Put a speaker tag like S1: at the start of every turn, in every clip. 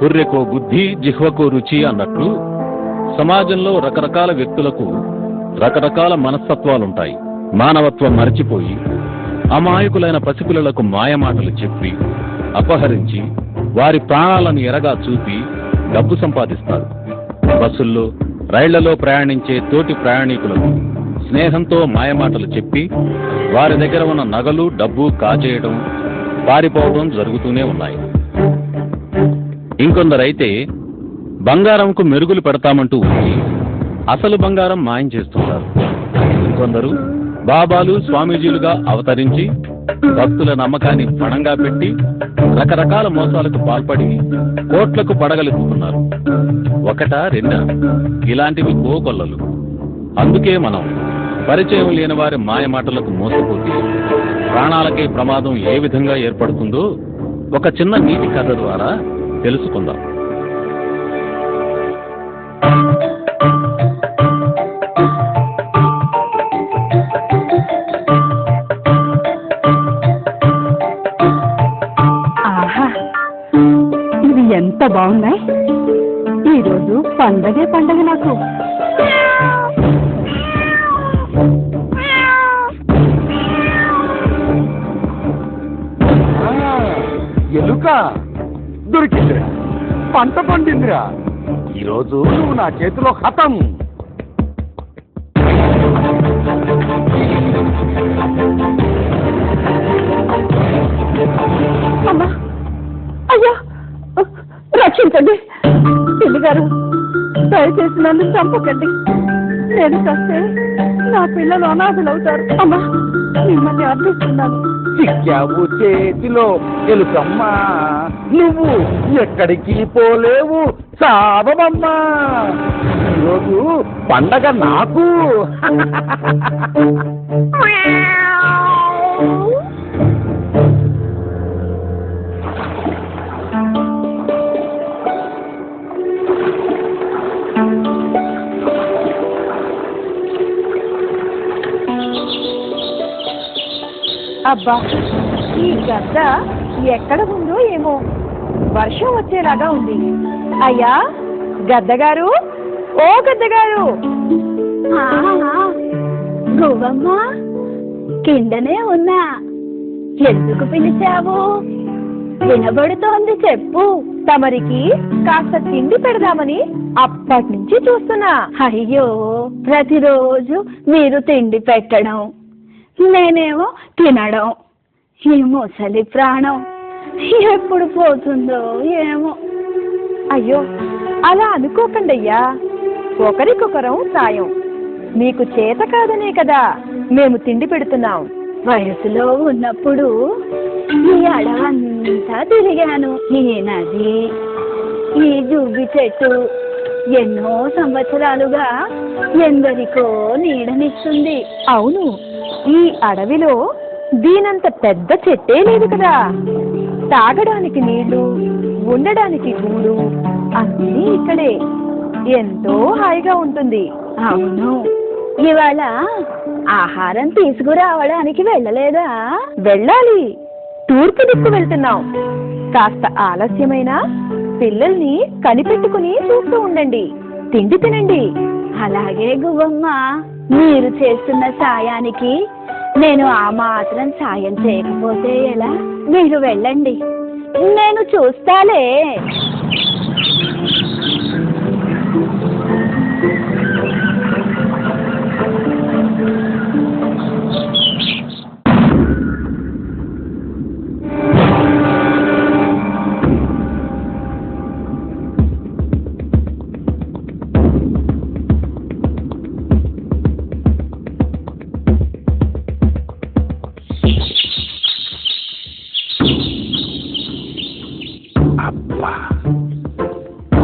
S1: పుర్రెకో బుద్ధి జిహ్వకో రుచి అన్నట్లు సమాజంలో రకరకాల వ్యక్తులకు రకరకాల మనస్తత్వాలుంటాయి. మానవత్వం మరచిపోయి అమాయకులైన పసిపిల్లలకు మాయమాటలు చెప్పి అపహరించి వారి ప్రాణాలను ఎరగా చూపి డబ్బు సంపాదిస్తారు. బస్సుల్లో రైళ్లలో ప్రయాణించే తోటి ప్రయాణికులకు స్నేహంతో మాయమాటలు చెప్పి వారి దగ్గర ఉన్న నగలు డబ్బు కాజేయడం పారిపోవడం జరుగుతూనే ఉన్నాయి. ఇంకొందరైతే బంగారంకు మెరుగులు పెడతామంటూ వచ్చి అసలు బంగారం మాయం చేస్తుంటారు. ఇంకొందరు బాబాలు స్వామీజీలుగా అవతరించి భక్తుల నమ్మకాన్ని పణంగా పెట్టి రకరకాల మోసాలకు పాల్పడి కోట్లకు పడగలుగుతున్నారు. ఒకటా రెండా ఇలాంటివి కోకొల్లలు. అందుకే మనం పరిచయం లేని వారి మాయమాటలకు మోసపోతే ప్రాణాలకే ప్రమాదం ఏ విధంగా ఏర్పడుతుందో ఒక చిన్న నీతి కథ ద్వారా తెలుసుకుందాం.
S2: ఆహా, ఇవి ఎంత బాగున్నాయి. ఈరోజు పండగే పండగ నాకు.
S3: ఎలుక దొరికిందిరా, పంట పండిందిరా. ఈరోజు నువ్వు నా చేతిలో హతం.
S2: అమ్మా, అయ్యా, రక్షించండి. పిల్లిగారు, దయచేసి నన్ను చంపకండి. నేను చస్తే నా పిల్లలు అనాథలవుతారు. అమ్మా, మిమ్మల్ని అర్థిస్తున్నాను.
S3: చిక్కావు చేతిలో ఎలుకమ్మా, నువ్వు ఎక్కడికి పోలేవు చావమ్మా. ఈరోజు పండగ నాకు.
S2: అబ్బా, ఈ గద్ద ఎక్కడ ఉందో ఏమో. వర్షం వచ్చేలాగా ఉంది. అయ్యా గద్దగారు, ఓ గద్దగారు.
S4: గోవమ్మ, కిందనే ఉన్నా. ఎందుకు పిలిచావు? వినబడుతోంది, చెప్పు.
S2: తమరికి కాస్త తిండి పెడదామని అప్పటి నుంచి చూస్తున్నా.
S4: అయ్యో, ప్రతిరోజు మీరు తిండి పెట్టడం, నేనేమో తినడం. ఈ ముసలి ప్రాణం ఎప్పుడు పోతుందో ఏమో.
S2: అయ్యో, అలా అనుకోకండి అయ్యా. ఒకరికొకరం సాయం. మీకు చేత కాదనే కదా మేము తిండి పెడుతున్నాం.
S4: వయసులో ఉన్నప్పుడు ఈ అడవంతా తిరిగాను. ఈ నది, ఈ జువ్వి చెట్టు ఎన్నో సంవత్సరాలుగా ఎందరికో నీడనిస్తుంది.
S2: అవును, ఈ అడవిలో దీనంత పెద్ద చెట్టే లేదు కదా. తాగడానికి నీళ్లు, ఉండడానికి గూడు అన్నీ ఇక్కడే. ఎంతో హాయిగా ఉంటుంది.
S4: అవును, ఇవాళ ఆహారం తీసుకురావడానికి వెళ్ళలేదా?
S2: వెళ్ళాలి. తూర్పు దిక్కు వెళ్తున్నాం. కాస్త ఆలస్యమైనా పిల్లల్ని కనిపెట్టుకుని చూస్తూ ఉండండి. తిండి తినండి.
S4: అలాగే గువ్వమ్మ, మీరు చేస్తున్న సాయానికి నేను ఆ మాత్రం సాయం చేయకపోతే ఎలా? మీరు వెళ్ళండి, నేను చూస్తాలే.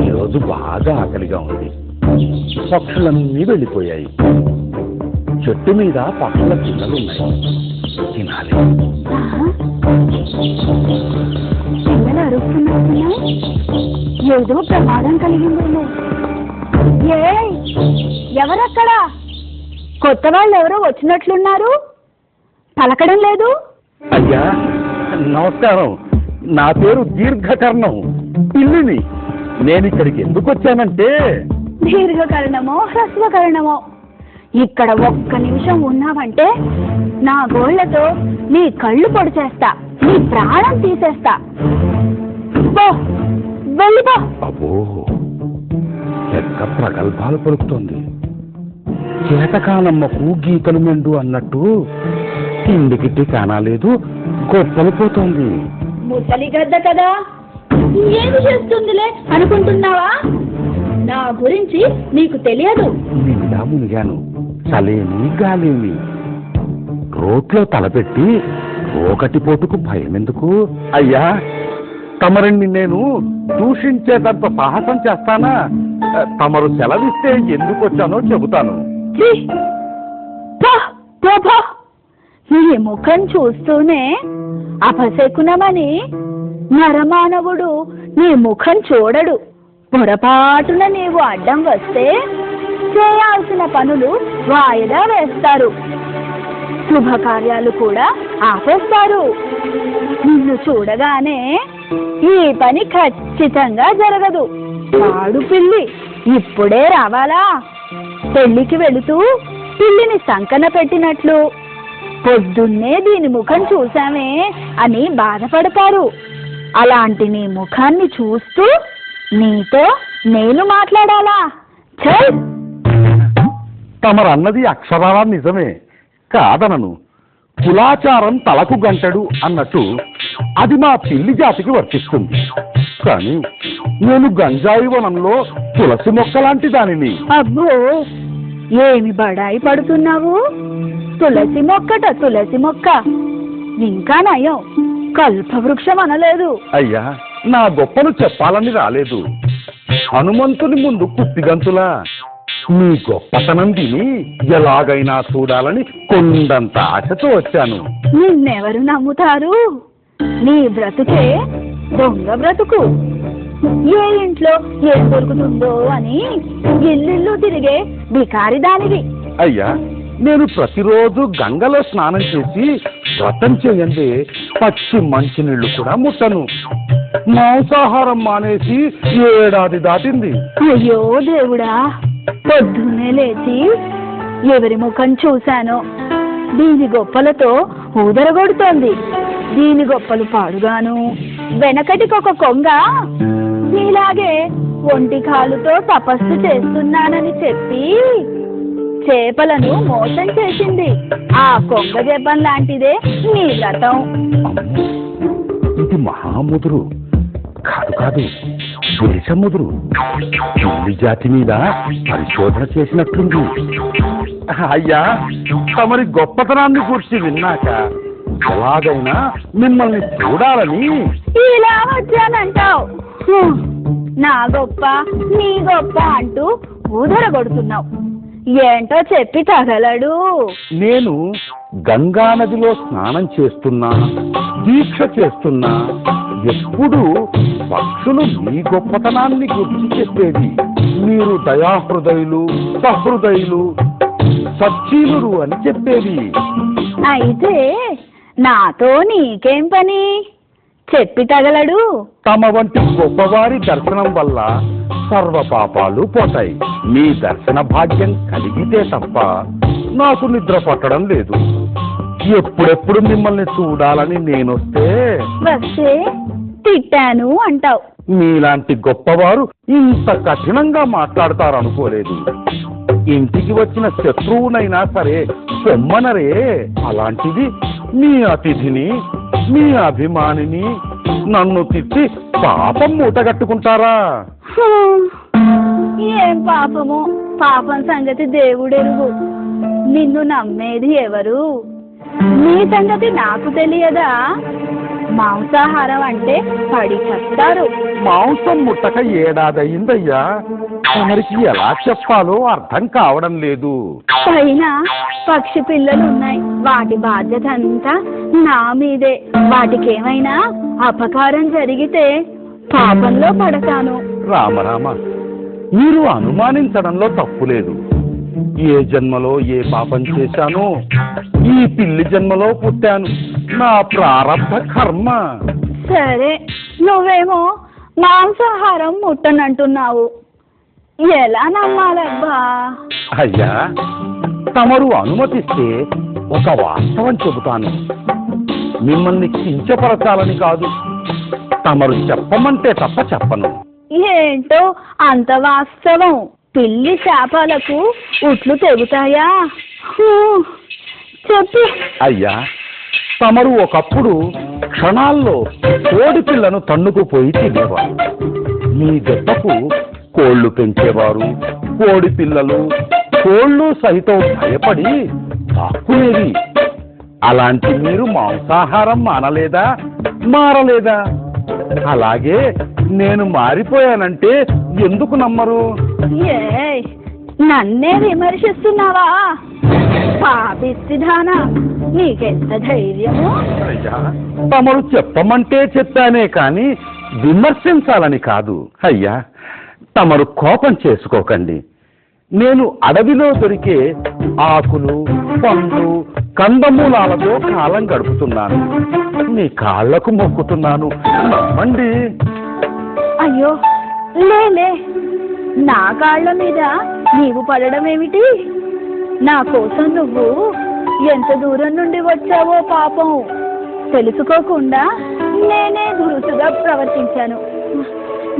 S3: ఈరోజు బాగా ఆకలిగా ఉంది. పక్షులన్నీ వెళ్ళిపోయాయి. చెట్టు మీద పక్షుల పిల్లలు ఉన్నాయి. తినాలి.
S4: పిల్లలు అరుస్తున్నట్టున్నాయి. ఏదో ప్రమాదం కలిగిందేమో. ఎవరక్కడ? కొత్త వాళ్ళు ఎవరో వచ్చినట్లున్నారు. పలకడం లేదు.
S3: అయ్యా నమస్కారం. నా పేరు దీర్ఘకర్ణం, పిల్లిని. నేను ఇక్కడికి ఎందుకు వచ్చానంటే
S4: దీర్ఘకరణమో హ్రస్వకరణమో ఇక్కడ ఒక్క నిమిషం ఉన్నావంటే నా గోళ్లతో నీ కళ్ళు పొడి చేస్తా, నీ ప్రాణం తీసేస్తా. పో, వెళ్ళిపో.
S3: అబ్బో, ఎక్క ప్రగల్భాలు పలుకుతోంది. చేతకాలమ్మకు గీతలు మెండు అన్నట్టు తిండికిట్టి కానాలేదు, గొప్పలు పోతోంది.
S4: ముసలి గద్ద కదా, ఏమి చేస్తుందిలే అనుకుంటున్నావా? నా గురించి నీకు తెలియదు.
S3: నిండా మునిగాను, చలేమి గాలేమి. రోట్లో తలపెట్టి రోకటి పోటుకు భయం ఎందుకు? అయ్యా, తమరిని నేను దూషించేటంత సాహసం చేస్తానా? తమరు సెలవిస్తే ఎందుకు వచ్చానో చెబుతాను.
S4: ఛీ! పో, పో, పో. నీ ముఖం చూస్తూనే అపశకునమని నరమానవుడు నీ ముఖం చూడడు. పొరపాటున నీవు అడ్డం వస్తే చేయాల్సిన పనులు వాయిదా వేస్తారు, శుభకార్యాలు కూడా ఆపేస్తారు. నిన్ను చూడగానే ఈ పని ఖచ్చితంగా జరగదు. వాడు పిల్లి ఇప్పుడే రావాలా? పెళ్లికి వెళుతూ పిల్లిని సంకన పెట్టినట్లు పొద్దున్నే దీని ముఖం చూసామే అని బాధపడతారు. అలాంటి నీ ముఖాన్ని చూస్తూ నీతో నేను మాట్లాడాలా? చల్.
S3: తమరన్నది అక్షరాలా నిజమే, కాదనను. కులాచారం తలకు గంటడు అన్నట్టు అది మా పిల్లి జాతికి వర్తిస్తుంది. కానీ నేను గంజాయి వనంలో తులసి మొక్క లాంటి దానిని.
S4: అబ్బో, ఏమి బడాయి పడుతున్నావు? తులసి మొక్కట తులసి మొక్క, ఇంకా నయం కల్పవృక్షం అనలేదు.
S3: అయ్యా, నా గొప్పను చెప్పాలని రాలేదు. హనుమంతుని ముందు కుప్పిగంతులా మీ గొప్పతనం తిని ఎలాగైనా చూడాలని కొండంత ఆశతో వచ్చాను.
S4: నిన్నెవరు నమ్ముతారు? నీ బ్రతుకే దొంగ బ్రతుకు. ఏ ఇంట్లో ఏం దొరుకుతుందో అని ఇల్లు తిరిగే బికారి దానివి.
S3: అయ్యా, నేను ప్రతిరోజు గంగలో స్నానం చేసి వ్రతం చేయండి పచ్చి మంచినీళ్లు కూడా ముట్టను. మాంసాహారం మానేసి 7 ఏడాది దాటింది.
S4: అయ్యో దేవుడా, పొద్దున్నే లేచి ఎవరి ముఖం చూశానో దీని గొప్పలతో ఊదరగొడుతోంది. దీని గొప్పలు పాడుగాను, వెనకటికొక కొంగ నీలాగే ఒంటి కాలుతో తపస్సు చేస్తున్నానని చెప్పి చేపలను మోసం చేసింది. ఆ కొంగ జపం లాంటిదే నీ వ్రతం.
S3: అమ్మో, ఇది మహాముదురు కాదు కాదు, దేశముదురు. పిల్లి జాతి మీద పరిశోధన చేసినట్టుంది. అయ్యా, తమరి గొప్పతనాన్ని గురించి విన్నాక ఎలాగైనా మిమ్మల్ని చూడాలని
S4: ఇలా వచ్చానంటావు. నా గొప్ప నీ గొప్ప అంటూ ఊదరగొడుతున్నావు. ఏంటో చెప్పి తగలడు.
S3: నేను గంగా నదిలో స్నానం చేస్తున్నా, దీక్ష చేస్తున్నా ఎప్పుడు పక్షులు మీ గొప్పతనాన్ని గురించి చెప్పేది. మీరు దయాహృదయులు, సహృదయులు, సచ్చీలురు అని చెప్పేది.
S4: అయితే నాతో నీకేం పని? చెప్పి తగలడు.
S3: తమ వంటి గొప్పవారి దర్శనం వల్ల సర్వ పాపాలు పోతాయి. మీ దర్శన భాగ్యం కలిగితే తప్ప నాకు నిద్ర పట్టడం లేదు. ఎప్పుడెప్పుడు మిమ్మల్ని చూడాలని నేనొస్తే
S4: వస్తే తిట్టాను అంటావు.
S3: మీలాంటి గొప్పవారు ఇంత కఠినంగా మాట్లాడతారనుకోలేదు. ఇంటికి వచ్చిన శత్రువునైనా సరే పొమ్మనరే. అలాంటిది మీ అతిథిని, మీ అభిమానిని నన్ను తిట్టి పాపం మూటగట్టుకుంటారా?
S4: ఏం పాపము? పాపం సంగతి దేవుడెరుగు. నిన్ను నమ్మేది ఎవరు? నీ సంగతి నాకు తెలియదా? మాంసాహారం అంటే పడి చస్తారు.
S3: మాంసం ముట్టక 7 ఏడాది అయిందయ్యా. తమరికి ఎలా చెప్పాలో అర్థం కావడం లేదు.
S4: పైన పక్షి పిల్లలు ఉన్నాయి, వాటి బాధ్యత అంతా నా మీదే. వాటికేమైనా అపకారం జరిగితే పాపంలో పడతాను.
S3: రామరామ, మీరు అనుమానించడంలో తప్పులేదు. ఏ జన్మలో ఏ పాపం చేశానో ఈ పిల్లి జన్మలో పుట్టాను. నా ప్రారబ్ధ కర్మ.
S4: సరే, నువ్వేమో మాంసాహారం ముట్టనంటున్నావు. ఎలా నమ్మాలబ్బా?
S3: అయ్యా, తమరు అనుమతిస్తే ఒక వాస్తవం చెబుతాను. మిమ్మల్ని కించపరచాలని కాదు, తమరు చెప్పమంటే తప్ప చెప్పను.
S4: ఏంటో అంత వాస్తవం. పిల్లి శాపాలకు ఉట్లు తెగుతాయా? చెప్పు.
S3: అయ్యా, తమరు ఒకప్పుడు క్షణాల్లో కోడి పిల్లను తన్నుకుపోయి తినేవారు. మీ దెబ్బకు కోళ్లు పెంచేవారు. కోడి పిల్లలు, కోళ్లు సైతం భయపడి దాక్కునేవి. అలాంటి మీరు మాంసాహారం మానలేదా? మారలేదా? అలాగే నేను మారిపోయానంటే ఎందుకు నమ్మరు?
S4: ఏయ్, నన్నే విమర్శిస్తున్నావా? పాపిష్టిదానా, నీకెంత ధైర్యము?
S3: అయ్యా, తమరు చెప్పమంటే చెప్పానే కాని విమర్శించాలని కాదు. అయ్యా, తమరు కోపం చేసుకోకండి. నేను అడవిలో దొరికే ఆకులు, పండ్లు, కందమూలాలతో కాలం గడుపుతున్నాను. మీ కాళ్లకు మొక్కుతున్నాను, నమ్మండి.
S4: అయ్యో, లేలే, నా కాళ్ళ మీద నీవు పడడం ఏమిటి? నా కోసం నువ్వు ఎంత దూరం నుండి వచ్చావో పాపం. తెలుసుకోకుండా నేనే దురుసుగా ప్రవర్తించాను.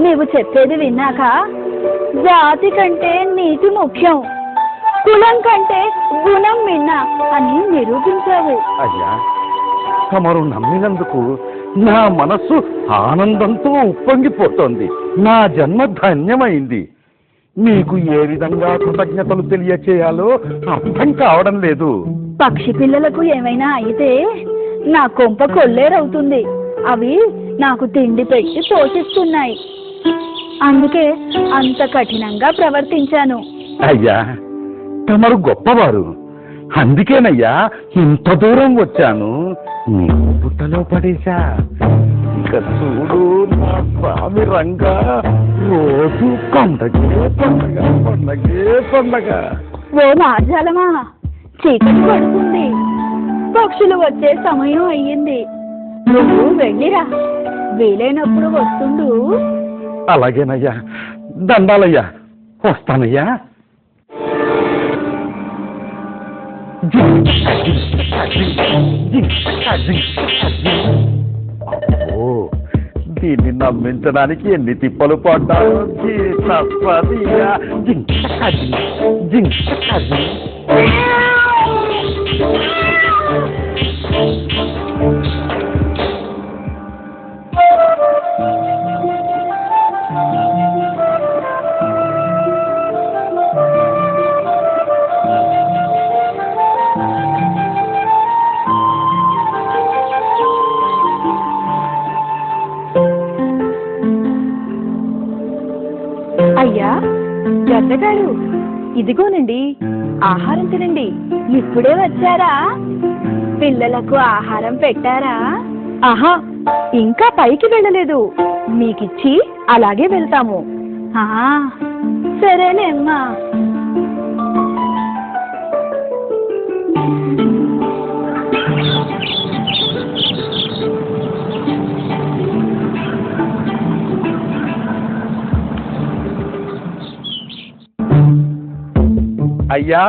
S4: నీవు చెప్పేది విన్నాక జాతి కంటే నీతి ముఖ్యం, కులం కంటే గుణం మిన్నా అని నిరూపించావు.
S3: అయ్యా, తమరు నమ్మినందుకు నా మనస్సు ఆనందంతో ఉప్పొంగిపోతోంది. నా జన్మ ధన్యమైంది. మీకు ఏ విధంగా కృతజ్ఞతలు తెలియచేయాలో అర్థం కావడం లేదు.
S4: పక్షి పిల్లలకు ఏమైనా అయితే నా కొంప కొల్లేరవుతుంది. అవి నాకు తిండి పెట్టి పోషిస్తున్నాయి. అందుకే అంత కఠినంగా ప్రవర్తించాను.
S3: అయ్యా, తమరు గొప్పవారు. అందుకేనయ్యా ఇంత దూరం వచ్చాను. నీ బుట్టలో పడేశా. ఇక చూడు నా స్వామి రంగా, రోజు పండగే పండగ, పండగే పండగ.
S4: ఓ మార్జాలమా, చీకటి పడుతుంది. పక్షులు వచ్చే సమయం అయ్యింది. నువ్వు వెళ్ళిరా, వీలైనప్పుడు వస్తుండు.
S3: అలాగేనయ్యా, దండాలయ్యా, వస్తానయ్యా. అబ్బో, దీన్ని నమ్మించడానికి ఎన్ని తిప్పలు పడ్డాను.
S2: అయ్యా, గద్దగారు, ఇదిగోనండి ఆహారం తినండి.
S4: ఇప్పుడే వచ్చారా? పిల్లలకు ఆహారం పెట్టారా?
S2: ఆహా, ఇంకా పైకి వెళ్ళలేదు. మీకిచ్చి అలాగే వెళ్తాము.
S4: ఆ, సరేలేమ్మా.
S3: అయ్యా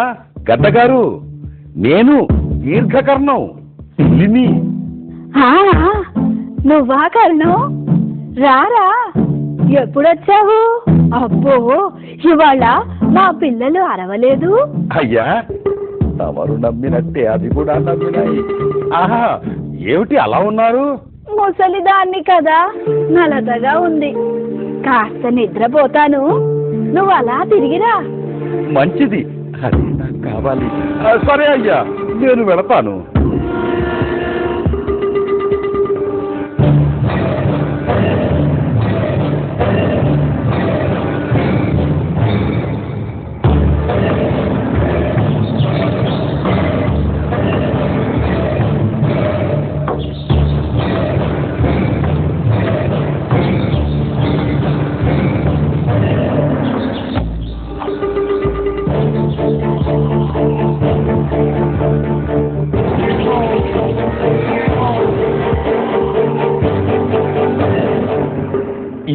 S3: గద్దగారు, నేను దీర్ఘకర్ణం, పిల్లిని.
S4: నువ్వా కర్ణం? రారా, ఎప్పుడొచ్చావు? అబ్బో, ఇవాళ మా పిల్లలు అరవలేదు.
S3: అయ్యా, తమరు నమ్మినట్టే అది కూడా నమ్మినాయి. ఆహా, ఏమిటి అలా ఉన్నారు?
S4: ముసలిదాన్ని కదా, నలతగా ఉంది. కాస్త నిద్రపోతాను, నువ్వు అలా తిరిగిరా.
S3: మంచిది, అది నాకు కావాలి. సరే అయ్యా, నేను వెళతాను.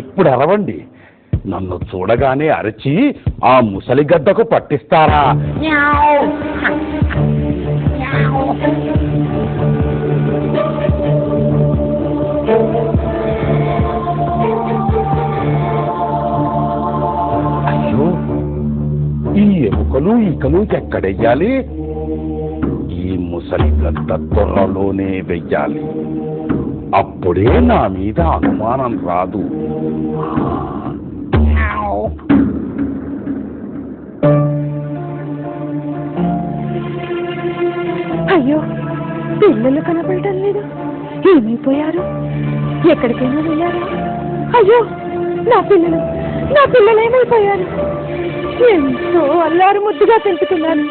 S3: ఇప్పుడు అరవండి. నన్ను చూడగానే అరచి ఆ ముసలిగడ్డకు పట్టిస్తారా? అయ్యో, ఈ ఎముకలు ఈకలు ఎక్కడెయ్యాలి? ఈ ముసలిగడ్డ త్వరలోనే వెయ్యాలి. అప్పుడే నా మీద అనుమానం రాదు.
S2: అయ్యో, పిల్లలు కనపడటం లేదు. ఏమైపోయారు? ఎక్కడికైనా వెళ్ళారా? అయ్యో, నా పిల్లలు ఏమైపోయారు? ఎంతో అల్లారు ముద్దుగా పెంచుకున్నాను.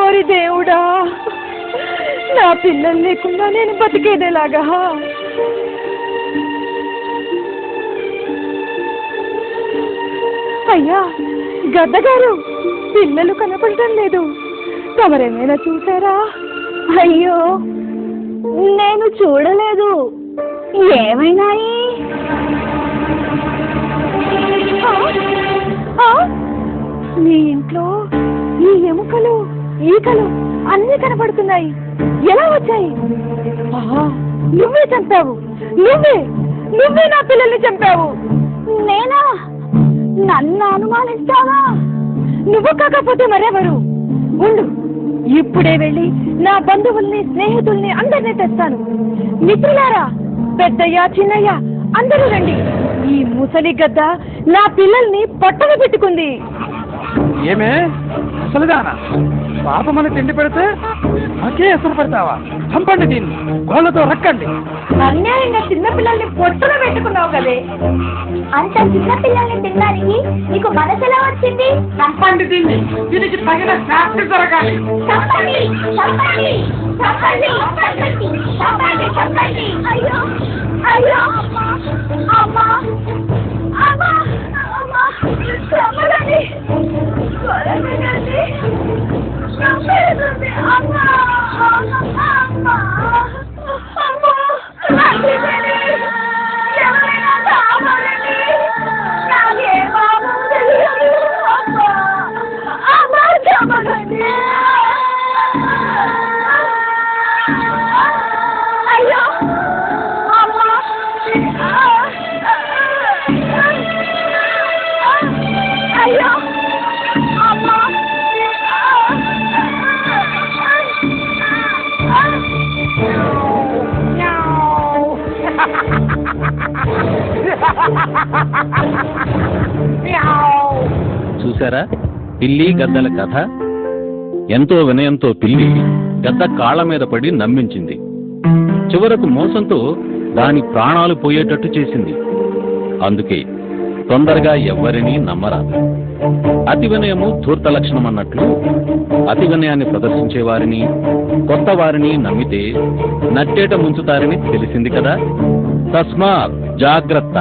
S2: ఓరి దేవుడా, నా పిల్లలు లేకుండా నేను బతికేదేలాగా? అయ్యా గద్దగారు, పిల్లలు కనపడటం లేదు. తమరేమైనా చూసారా?
S4: అయ్యో, నేను చూడలేదు. ఏమైనాయి?
S2: మీ ఇంట్లో ఈ ఎముకలు ఈకలు అన్నీ కనపడుతున్నాయి. ఎలా వచ్చాయి? నువ్వే చంపావు. నువ్వే నా పిల్లల్ని చంపావు.
S4: నేనా? నన్ను అనుమానిస్తావా?
S2: నువ్వు కాకపోతే మరెవరు? ఉండు, ఇప్పుడే వెళ్ళి నా బంధువుల్ని స్నేహితుల్ని అందరినీ తెస్తాను. మిత్రులారా, పెద్దయ్య చిన్నయ్య అందరూ రండి. ఈ ముసలి గద్ద నా పిల్లల్ని పొట్టన పెట్టుకుంది.
S5: ఏమే ముసలిదానా, పాపమని తిండి పెడితే నాకే ఎసరు పెడతావా? చంపండి దీన్ని, గోళ్ళతో రక్కండి.
S2: అన్యాయంగా చిన్న పిల్లల్ని పొట్టన పెట్టుకున్నావు కదే.
S4: అంత చిన్న పిల్లల్ని తినడానికి నీకు మనసు ఎలా వచ్చింది?
S5: చంపండి దీన్ని, దీనికి తగిన శాస్తి జరగాలి.
S4: చంపండి, చంపండి, చంపండి, చంపండి, చంపండి. అయ్యో, అయ్యో, అమ్మా, అమ్మా, అమ్మా, చంపండి, చంపండి, అమ్మా, అమ్మా, అమ్మా, ఎవరైనా కావాలండి, నాకే బాబు తెలియదు. అమ్మా, అమ్మా, చంపండి. అయ్యో, అమ్మా, అయ్యో, అమ్మా,
S1: చూసారా పిల్లి గద్దల కథ? ఎంతో వినయంతో పిల్లి గద్ద కాళ్ళ మీద పడి నమ్మించింది. చివరకు మోసంతో దాని ప్రాణాలు పోయేటట్టు చేసింది. అందుకే తొందరగా ఎవ్వరినీ నమ్మరాదు. అతి వినయము ధూర్త లక్షణం అన్నట్లు అతి వినయాన్ని ప్రదర్శించే వారిని, కొత్త వారిని నమ్మితే నట్టేట ముంచుతారని తెలిసింది కదా. తస్మాత్ జాగ్రత్త.